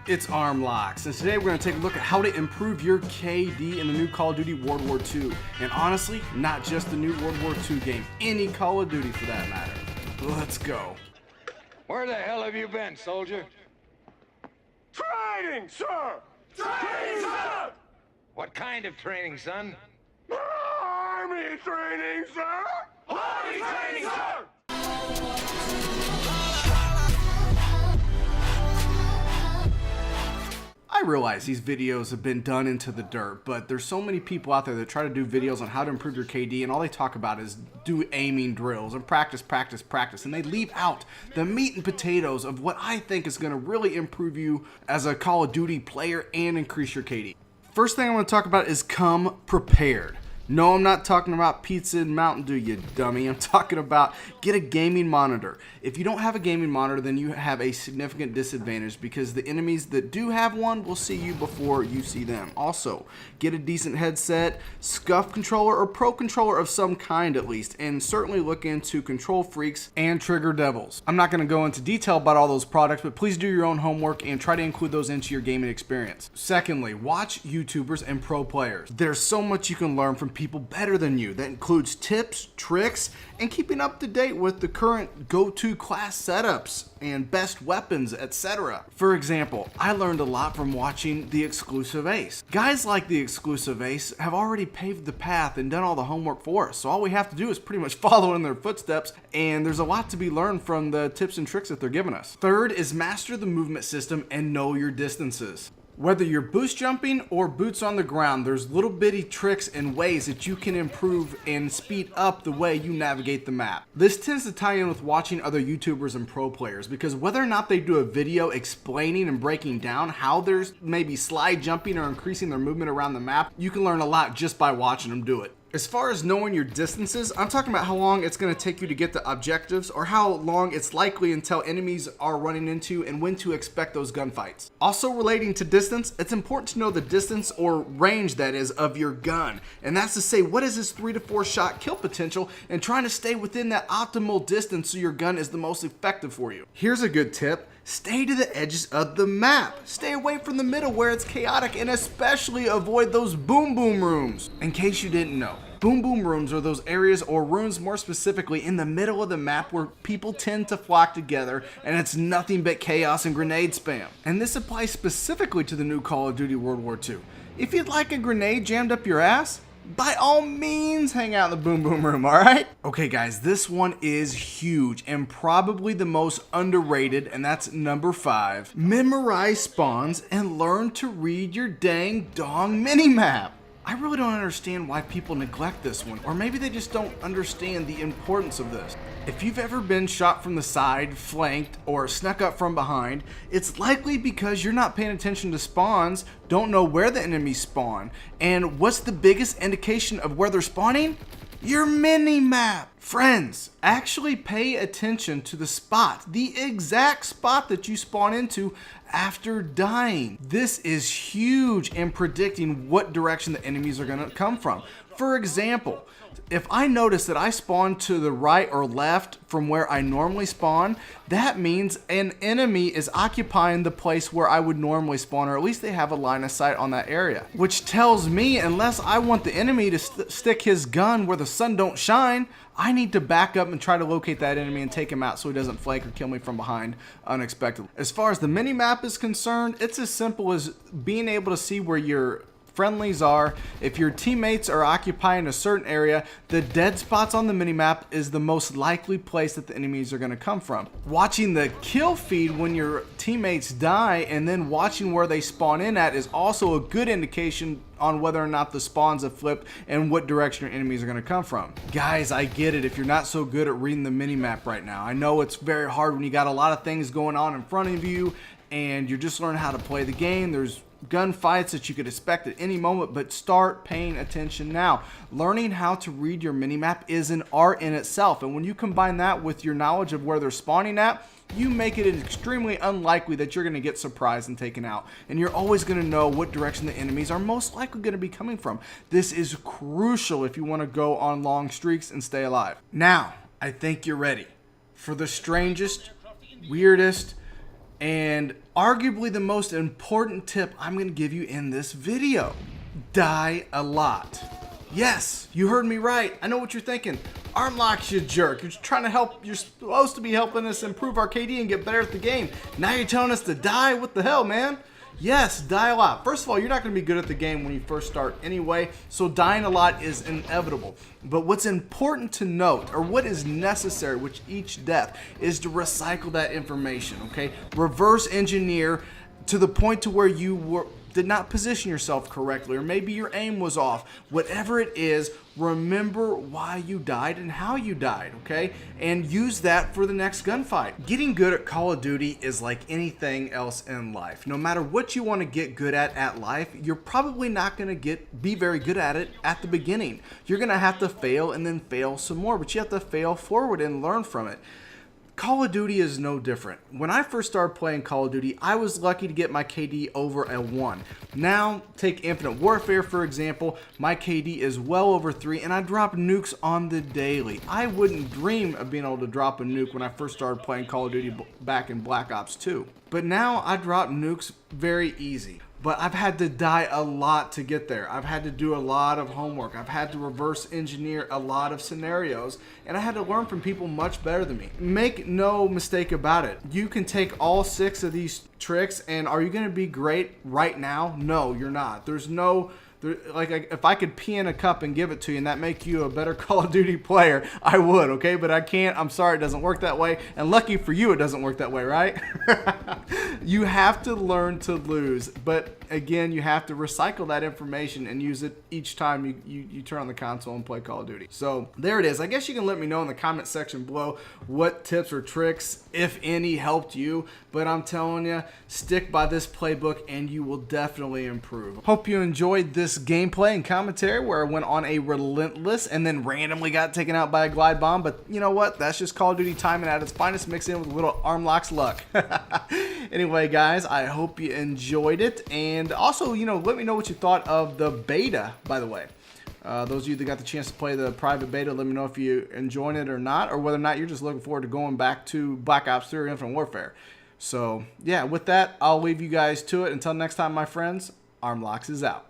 It's Arm Locks, and today we're going to take a look at how to improve your KD in the new Call of Duty World War II. And honestly, not just the new World War II game, any Call of Duty for that matter. Let's go. Where the hell have you been, soldier? Training, sir! Training, sir! What kind of training, son? Army training, sir! Army training, sir! I realize these videos have been done into the dirt, but there's so many people out there that try to do videos on how to improve your KD, and all they talk about is do aiming drills and practice, practice, practice, and they leave out the meat and potatoes of what I think is going to really improve you as a Call of Duty player and increase your KD. First thing I want to talk about is come prepared. No, I'm not talking about pizza and Mountain Dew, you dummy. I'm talking about get a gaming monitor. If you don't have a gaming monitor, then you have a significant disadvantage because the enemies that do have one will see you before you see them. Also, get a decent headset, SCUF controller, or Pro controller of some kind at least, and certainly look into Control Freaks and Trigger Devils. I'm not going to go into detail about all those products, but please do your own homework and try to include those into your gaming experience. Secondly, watch YouTubers and pro players. There's so much you can learn from people better than you. That includes tips, tricks, and keeping up to date with the current go-to class setups and best weapons, etc. For example, I learned a lot from watching The Exclusive Ace. Guys like The Exclusive Ace have already paved the path and done all the homework for us, so all we have to do is pretty much follow in their footsteps, and there's a lot to be learned from the tips and tricks that they're giving us. Third is master the movement system and know your distances. Whether you're boost jumping or boots on the ground, there's little bitty tricks and ways that you can improve and speed up the way you navigate the map. This tends to tie in with watching other YouTubers and pro players, because whether or not they do a video explaining and breaking down how there's maybe slide jumping or increasing their movement around the map, you can learn a lot just by watching them do it. As far as knowing your distances, I'm talking about how long it's going to take you to get the objectives, or how long it's likely until enemies are running into and when to expect those gunfights. Also relating to distance, it's important to know the distance or range that is of your gun. And that's to say, what is his 3 to 4 shot kill potential, and trying to stay within that optimal distance so your gun is the most effective for you. Here's a good tip. Stay to the edges of the map. Stay away from the middle where it's chaotic, and especially avoid those boom boom rooms. In case you didn't know, boom boom rooms are those areas, or rooms more specifically, in the middle of the map where people tend to flock together and it's nothing but chaos and grenade spam. And this applies specifically to the new Call of Duty World War II. If you'd like a grenade jammed up your ass, by all means hang out in the boom boom room, alright? Okay guys, this one is huge and probably the most underrated, and that's number 5. Memorize spawns and learn to read your dang dong minimap. I really don't understand why people neglect this one, or maybe they just don't understand the importance of this. If you've ever been shot from the side, flanked, or snuck up from behind, it's likely because you're not paying attention to spawns, don't know where the enemies spawn, and what's the biggest indication of where they're spawning? Your mini-map. Friends, actually pay attention to the spot, the exact spot that you spawn into after dying. This is huge in predicting what direction the enemies are going to come from. For example, if I notice that I spawn to the right or left from where I normally spawn, that means an enemy is occupying the place where I would normally spawn, or at least they have a line of sight on that area. Which tells me, unless I want the enemy to stick his gun where the sun don't shine, I need to back up and try to locate that enemy and take him out so he doesn't flank or kill me from behind unexpectedly. As far as the mini-map is concerned, it's as simple as being able to see where your friendlies are. If your teammates are occupying a certain area, the dead spots on the minimap is the most likely place that the enemies are going to come from. Watching the kill feed when your teammates die and then watching where they spawn in at is also a good indication on whether or not the spawns have flipped and what direction your enemies are going to come from. Guys, I get it if you're not so good at reading the minimap right now. I know it's very hard when you got a lot of things going on in front of you and you're just learning how to play the game. There's gunfights that you could expect at any moment, but start paying attention now. Learning how to read your minimap is an art in itself, and when you combine that with your knowledge of where they're spawning at, you make it extremely unlikely that you're going to get surprised and taken out, and you're always going to know what direction the enemies are most likely going to be coming from. This is crucial if you want to go on long streaks and stay alive. Now, I think you're ready for the strangest, weirdest, And arguably the most important tip I'm going to give you in this video: die a lot. Yes, you heard me right. I know what you're thinking. Armlocks, you jerk. You're just trying to help. You're supposed to be helping us improve our KD and get better at the game. Now you're telling us to die? What the hell, man? Yes, die a lot. First of all, you're not going to be good at the game when you first start anyway, so dying a lot is inevitable. But what's important to note, or what is necessary with each death, is to recycle that information, okay? Reverse engineer to the point to where you did not position yourself correctly, or maybe your aim was off. Whatever it is, remember why you died and how you died, okay? And use that for the next gunfight. Getting good at Call of Duty is like anything else in life. No matter what you want to get good at life, you're probably not going to be very good at it at the beginning. You're going to have to fail and then fail some more, but you have to fail forward and learn from it. Call of Duty is no different. When I first started playing Call of Duty, I was lucky to get my KD over a 1. Now, take Infinite Warfare for example, my KD is well over 3 and I drop nukes on the daily. I wouldn't dream of being able to drop a nuke when I first started playing Call of Duty back in Black Ops 2. But now I drop nukes very easy. But I've had to die a lot to get there. I've had to do a lot of homework. I've had to reverse engineer a lot of scenarios. And I had to learn from people much better than me. Make no mistake about it. You can take all 6 of these tricks, and are you going to be great right now? No, you're not. There's no... Like, if I could pee in a cup and give it to you and that make you a better Call of Duty player, I would, okay? But I can't. I'm sorry, it doesn't work that way. And lucky for you, it doesn't work that way, right? You have to learn to lose. But again, you have to recycle that information and use it each time you turn on the console and play Call of Duty. So there it is. I guess you can let me know in the comment section below what tips or tricks, if any, helped you. But I'm telling you, stick by this playbook and you will definitely improve. Hope you enjoyed this gameplay and commentary where I went on a relentless and then randomly got taken out by a glide bomb. But you know what? That's just Call of Duty timing at its finest, mixed in with a little Armlocks luck. Anyway, guys, I hope you enjoyed it. And also, you know, let me know what you thought of the beta, by the way. Those of you that got the chance to play the private beta, let me know if you enjoyed it or not, or whether or not you're just looking forward to going back to Black Ops 3 or Infinite Warfare. So, yeah, with that, I'll leave you guys to it. Until next time, my friends, Armlocks is out.